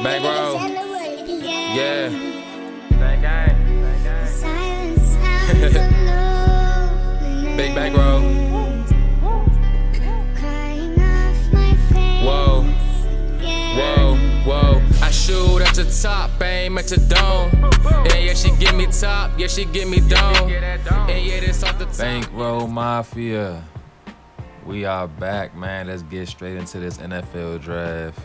Bankroll. Yeah. Bang gang. Big bankroll. Whoa. Whoa. Whoa. I shoot at the top, aim at the dome. And yeah, she give me top, yeah, she give me dome. And yeah, this off the top. Bankroll Mafia. We are back, man. Let's get straight into this NFL draft.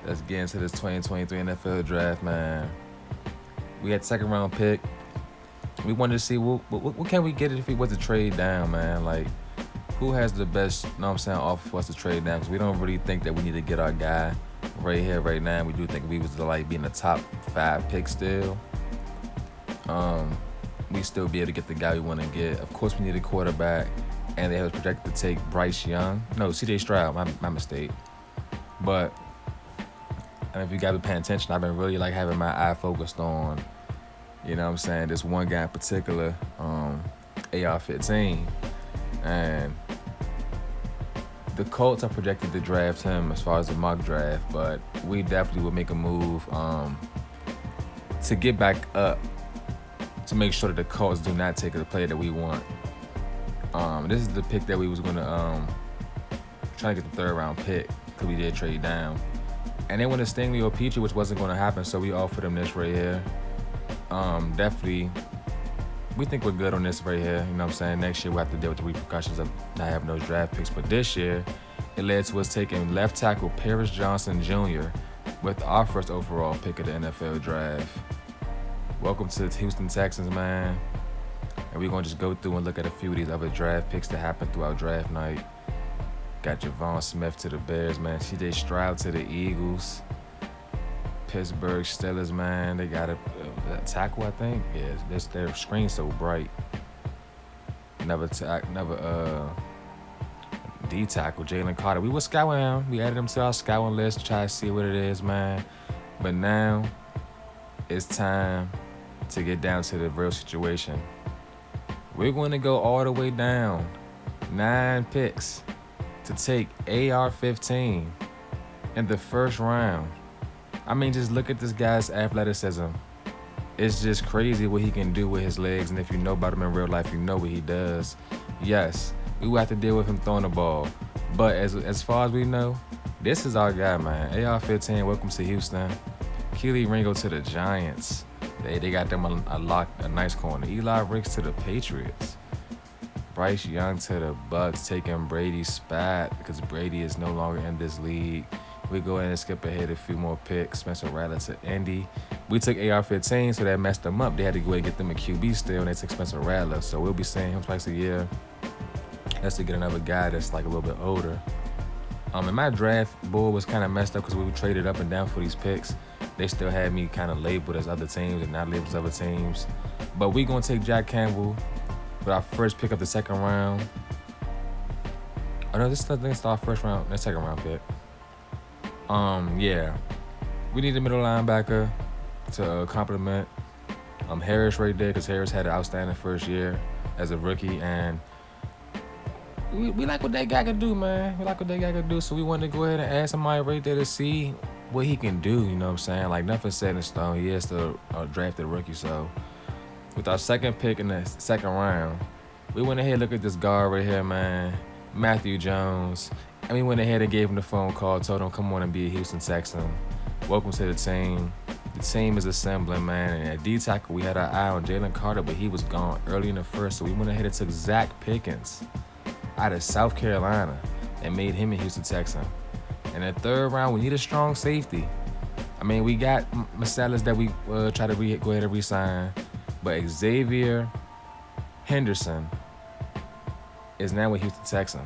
Let's get into this 2023 NFL draft, man. We had second round pick. We wanted to see what can we get if we was to trade down, man. Like, who has the best, you know what I'm saying, offer for us to trade down? Because we don't really think that we need to get our guy right here, right now. We do think we was to like be in the top 5 pick still. We still be able to get the guy we want to get. Of course, we need a quarterback. And they was projected to take Bryce Young. No, C.J. Stroud, my mistake. But I mean, if you guys been paying attention, I've been really like having my eye focused on, you know what I'm saying, this one guy in particular, AR-15. And the Colts are projected to draft him as far as the mock draft, but we definitely would make a move to get back up to make sure that the Colts do not take the player that we want. This is the pick that we was gonna try to get the third round pick because we did trade down. And they wanted Stingley or Petrie, which wasn't gonna happen, so we offered them this right here. Definitely, we think we're good on this right here. You know what I'm saying? Next year we'll have to deal with the repercussions of not having those draft picks. But this year, it led to us taking left tackle Paris Johnson Jr. with our first overall pick of the NFL draft. Welcome to the Houston Texans, man. And we're going to just go through and look at a few of these other draft picks that happened throughout draft night. Got Javon Smith to the Bears, man. C.J. Stroud to the Eagles. Pittsburgh Steelers, man. They got a tackle, I think. Yeah, their screen's so bright. Never D-tackle, Jalen Carter. We were scouting him. We added him to our scouting list to try to see what it is, man. But now it's time to get down to the real situation. We're going to go all the way down 9 picks to take AR-15 in the first round. I mean, just look at this guy's athleticism. It's just crazy what he can do with his legs, and if you know about him in real life, you know what he does. Yes, we will have to deal with him throwing the ball, but as far as we know, this is our guy, man. AR-15, welcome to Houston. Keely Ringo to the Giants. They got them a nice corner. Eli Ricks to the Patriots. Bryce Young to the Bucks, taking Brady's spot because Brady is no longer in this league. We go ahead and skip ahead a few more picks. Spencer Rattler to Indy. We took AR-15, so that messed them up. They had to go ahead and get them a QB still, and they took Spencer Rattler. So we'll be seeing him twice a year. Let's get another guy that's like a little bit older. And my draft board was kind of messed up because we traded up and down for these picks. They still had me kind of labeled as other teams and not labeled as other teams. But we're going to take Jack Campbell with our first pick of the second round. Oh, no, this is our first round, that second round pick. Yeah. We need a middle linebacker to complement Harris right there because Harris had an outstanding first year as a rookie. And we like what that guy can do, man. We like what that guy can do. So we wanted to go ahead and add somebody right there to see what he can do, you know what I'm saying? Like, nothing set in stone. He is still a drafted rookie, so with our second pick in the second round, we went ahead and looked at this guard right here, man, Matthew Jones, and we went ahead and gave him the phone call, told him, come on and be a Houston Texan. Welcome to the team. The team is assembling, man, and at D-tackle, we had our eye on Jalen Carter, but he was gone early in the first, so we went ahead and took Zach Pickens out of South Carolina and made him a Houston Texan. In the third round, we need a strong safety. I mean, we got Marsalis that we try to go ahead and re-sign, but Xavier Henderson is now a Houston Texan.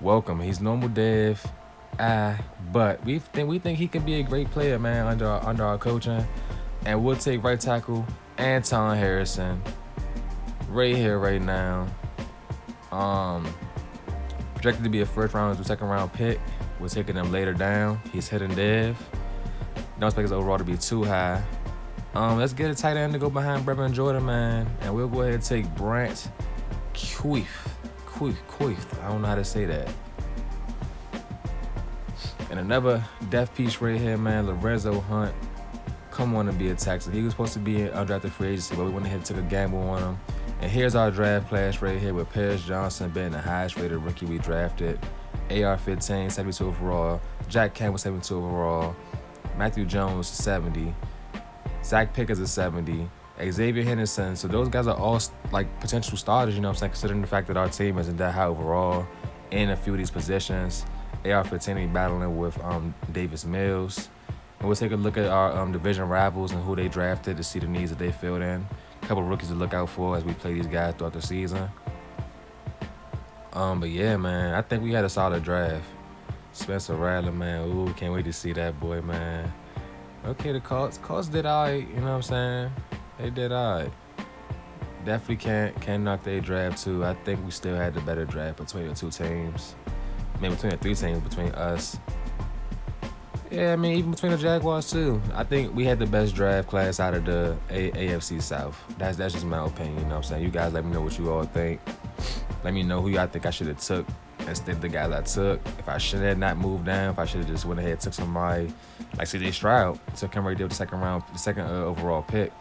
Welcome. He's normal dev, but we think he can be a great player, man, under our coaching. And we'll take right tackle Anton Harrison right here, right now. Projected to be a first round to second round pick. We're taking him later down. He's hitting dev. Don't expect his overall to be too high. Let's get a tight end to go behind Brevin Jordan, man. And we'll go ahead and take Brant Queef. I don't know how to say that. And another death piece right here, man. Lorenzo Hunt, come on to be a Texan. He was supposed to be an undrafted free agency, but we went ahead and took a gamble on him. And here's our draft class right here with Paris Johnson being the highest rated rookie we drafted. AR-15, 72 overall. Jack Campbell, 72 overall. Matthew Jones, 70. Zach Pickens is 70. Xavier Henderson. So those guys are all like potential starters, you know what I'm saying, considering the fact that our team isn't that high overall in a few of these positions. AR-15 battling with Davis Mills. And we'll take a look at our division rivals and who they drafted to see the needs that they filled in. A couple of rookies to look out for as we play these guys throughout the season. But yeah, man, I think we had a solid draft. Spencer Rattler, man, ooh, can't wait to see that boy, man. Okay, the Colts did all right, you know what I'm saying? They did all right. Definitely can't knock their draft too. I think we still had the better draft between the two teams. Maybe between the three teams, between us. Yeah, I mean, even between the Jaguars too. I think we had the best draft class out of the AFC South. That's just my opinion, you know what I'm saying? You guys let me know what you all think. Let me know who y'all think I should have took instead of the guys I took. If I should have not moved down, if I should have just went ahead and took somebody like C.J. Stroud, took him right there with the second overall pick.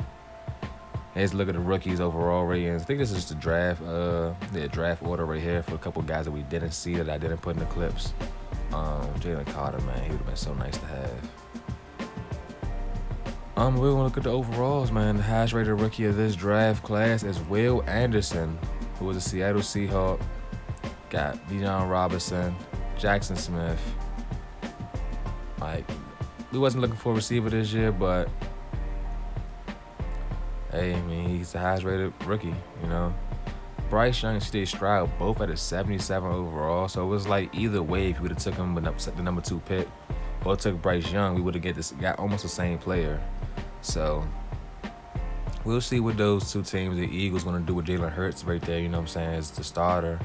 Let's look at the rookies overall ratings. I think this is the draft order right here for a couple guys that we didn't see that I didn't put in the clips. Jalen Carter, man, he would have been so nice to have. We're gonna look at the overalls, man. The highest rated rookie of this draft class is Will Anderson, who was a Seattle Seahawk. Got Bijan Robinson, Jackson Smith. Like, we wasn't looking for a receiver this year, but hey, I mean, he's the highest rated rookie, you know. Bryce Young and C.J. Stroud both at a 77 overall, so it was like either way, if we would have took him with the number 2 pick or took Bryce Young, we would have got almost the same player. So we'll see what those two teams, the Eagles, going to do with Jalen Hurts right there, you know what I'm saying, as the starter.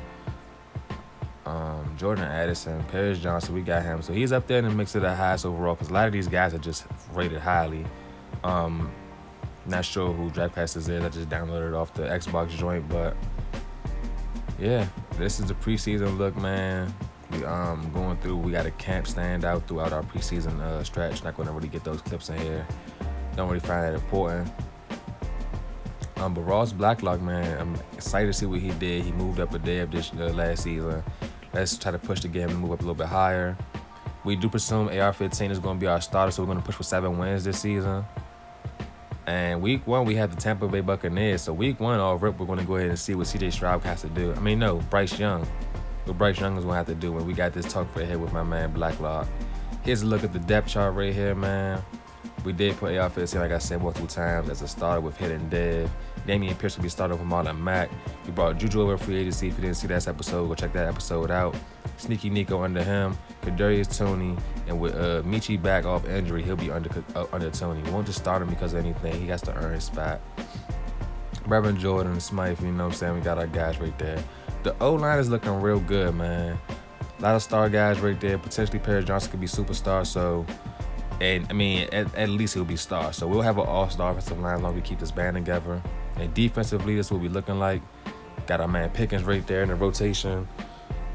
Jordan Addison, Paris Johnson, we got him. So he's up there in the mix of the highest overall because a lot of these guys are just rated highly. Not sure who Draft Passes is. I just downloaded it off the Xbox joint, but yeah, this is the preseason look, man. We going through. We got a camp stand out throughout our preseason stretch. Not going to really get those clips in here. Don't really find that important. But Ross Blacklock, man, I'm excited to see what he did. He moved up a day of this last season. Let's try to push the game and move up a little bit higher. We do presume AR-15 is going to be our starter, so we're going to push for 7 wins this season. And week 1, we have the Tampa Bay Buccaneers. So week 1, all rip, we're going to go ahead and see what C.J. Stroud has to do. I mean, no, Bryce Young. What Bryce Young is going to have to do when we got this talk right here with my man Blacklock. Here's a look at the depth chart right here, man. We did put AR-15, like I said, multiple times as a starter with Hidden Dev. Damian Pierce will be starting with Marlon Mack. We brought Juju over free agency. If you didn't see that episode, go check that episode out. Sneaky Nico under him. Kadarius Toney. And with Michi back off injury, he'll be under Toney. We won't just start him because of anything. He has to earn his spot. Reverend Jordan, Smythe, you know what I'm saying? We got our guys right there. The O-line is looking real good, man. A lot of star guys right there. Potentially Paris Johnson could be superstar, so... And, I mean, at least he'll be star. So we'll have an all-star offensive line as long as we keep this band together. And defensively, that's what we're looking like. Got our man Pickens right there in the rotation.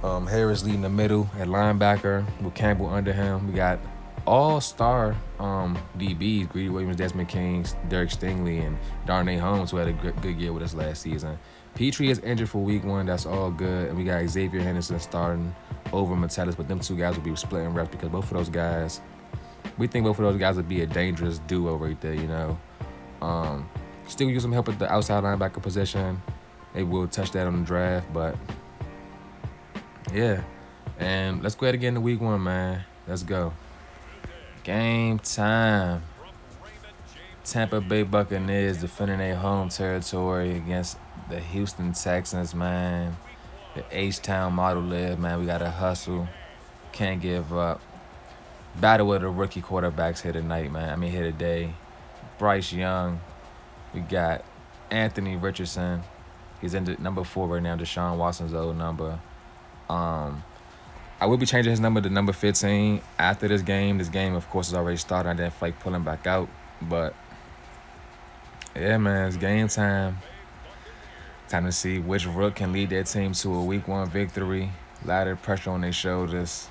Harris leading the middle at linebacker with Campbell under him. We got all-star DBs, Greedy Williams, Desmond King, Derek Stingley, and Darnay Holmes, who had a good year with us last season. Petrie is injured for week 1. That's all good. And we got Xavier Henderson starting over Metellus, but them two guys will be splitting reps because both of those guys... We think both of those guys would be a dangerous duo right there, you know. Still use some help at the outside linebacker position. They will touch that on the draft, but yeah. And let's go ahead and get into week 1, man. Let's go. Game time. Tampa Bay Buccaneers defending their home territory against the Houston Texans, man. The H-Town model live, man. We got to hustle. Can't give up. Battle of the rookie quarterbacks here tonight, man. I mean, here today. Bryce Young. We got Anthony Richardson. He's in the number 4 right now, Deshaun Watson's old number. I will be changing his number to number 15 after this game. This game, of course, is already started. I didn't feel like pulling back out. But, yeah, man, it's game time. Time to see which rook can lead their team to a week 1 victory. A lot of pressure on their shoulders.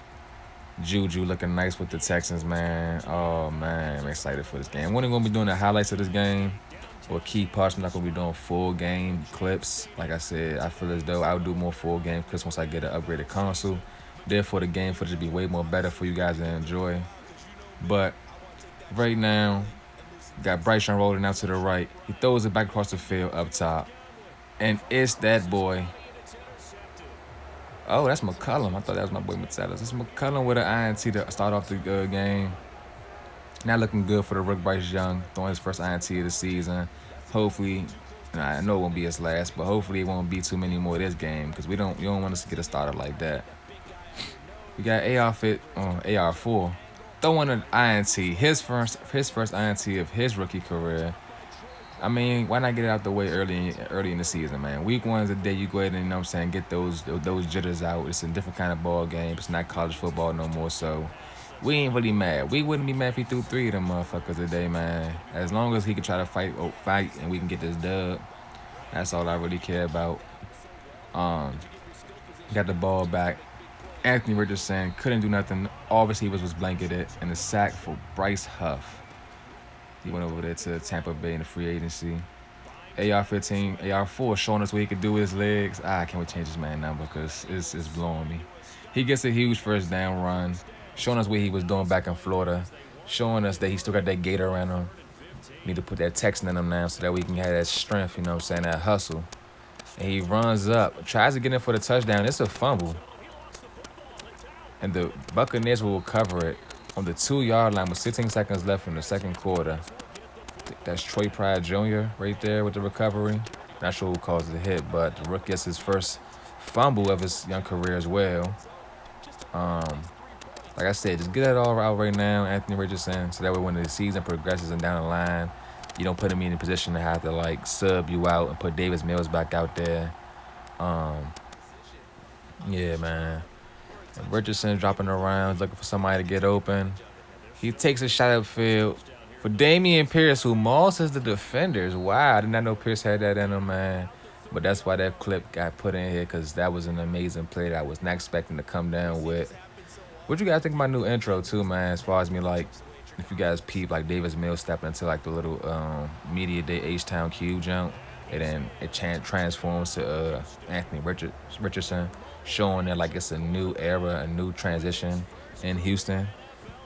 Juju looking nice with the Texans, man. Oh, man, I'm excited for this game. I'm only going to be doing the highlights of this game or key parts. I'm not going to be doing full game clips. Like I said, I feel as though I'll do more full game clips once I get an upgraded console. Therefore, the game footage will be way more better for you guys to enjoy. But right now, got Bryce Young rolling out to the right. He throws it back across the field up top. And it's that boy. Oh, that's McCullum. I thought that was my boy Metellus. It's McCullum with an INT to start off the game. Not looking good for the Rook Bryce Young, throwing his first INT of the season. Hopefully, I know it won't be his last, but hopefully it won't be too many more this game because you don't want us to get a starter like that. We got AR4 throwing an INT, his first INT of his rookie career. I mean, why not get it out the way early in the season, man? Week 1 is the day you go ahead and, get those jitters out. It's a different kind of ball game. It's not college football no more, so we ain't really mad. We wouldn't be mad if he threw 3 of them motherfuckers today, man. As long as he can try to fight and we can get this dub, that's all I really care about. Got the ball back. Anthony Richardson couldn't do nothing. Obviously, he was blanketed, and the sack for Bryce Huff. He went over there to Tampa Bay in the free agency. AR4 showing us what he could do with his legs. Can't we change this man number because it's blowing me. He gets a huge first down run, showing us what he was doing back in Florida, showing us that he still got that gator around him. Need to put that Texan in him now so that we can have that strength, that hustle. And he runs up, tries to get in for the touchdown. It's a fumble. And the Buccaneers will recover it on the 2-yard line with 16 seconds left in the second quarter. That's Troy Pride Jr. right there with the recovery. Not sure who caused the hit, but the Rook gets his first fumble of his young career as well. Like I said, just get that all out right now, Anthony Richardson, so that way when the season progresses and down the line, you don't put him in a position to have to sub you out and put Davis Mills back out there. Yeah, man. Richardson dropping around, looking for somebody to get open. He takes a shot upfield for Dameon Pierce, who mauls the defenders. Wow, I did not know Pierce had that in him, man. But that's why that clip got put in here, because that was an amazing play that I was not expecting to come down with. What you guys think of my new intro, too, man, as far as me, if you guys peep, Davis Mills stepping into, the little Media Day H-Town Q jump, and then it transforms to Anthony Richardson, showing that it's a new era, a new transition in Houston.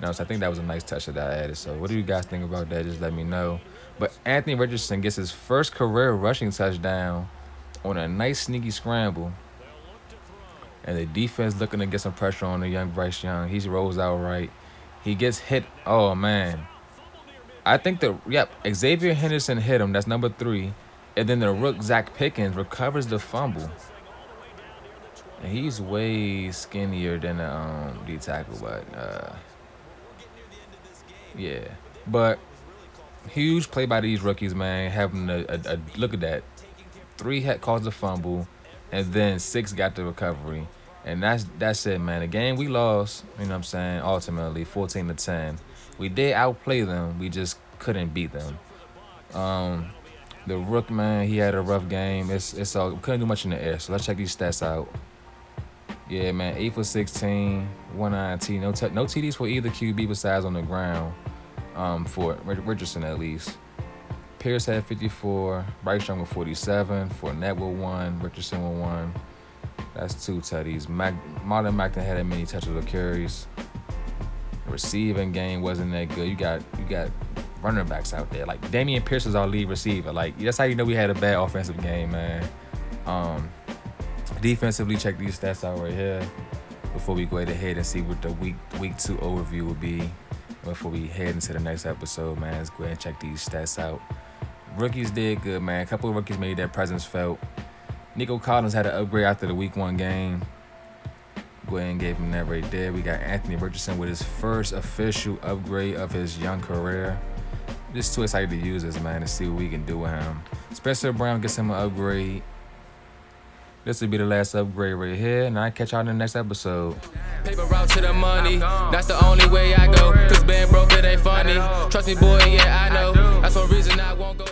So I think that was a nice touch that I added. So what do you guys think about that? Just let me know. But Anthony Richardson gets his first career rushing touchdown on a nice sneaky scramble. And the defense looking to get some pressure on the young Bryce Young. He rolls out right. He gets hit. Oh, man. I think Xavier Henderson hit him. That's number 3. And then the Rook, Zach Pickens, recovers the fumble. And he's way skinnier than the D-tackle, but yeah. But huge play by these rookies, man. Having a look at that. 3 had caused a fumble, and then 6 got the recovery. And that's it, man. The game we lost, ultimately 14-10. We did outplay them. We just couldn't beat them. The Rook, man, he had a rough game. It's all, couldn't do much in the air. So let's check these stats out. Yeah, man, 8 for 16, 1 INT, no TDs for either QB besides on the ground, for Richardson at least. Pierce had 54, Bryce Young with 47, Fournette with 1, Richardson with 1. That's 2 tutties. Marlon Mack had that many touches or carries. The receiving game wasn't that good. You got running backs out there. Dameon Pierce is our lead receiver. That's how you know we had a bad offensive game, man. Defensively, check these stats out right here before we go ahead and see what the week 2 overview will be. Before we head into the next episode, man, let's go ahead and check these stats out. Rookies did good, man. A couple of rookies made their presence felt. Nico Collins had an upgrade after the week 1 game. Go ahead and gave him that right there. We got Anthony Richardson with his first official upgrade of his young career. Just too excited to use this, man, to see what we can do with him. Spencer Brown gets him an upgrade. This will be the last upgrade right here, and I'll catch y'all in the next episode. Paper route to the money, that's the only way I go. Cause being broke, it ain't funny. Trust me, boy, yeah, I know. That's one reason I won't go.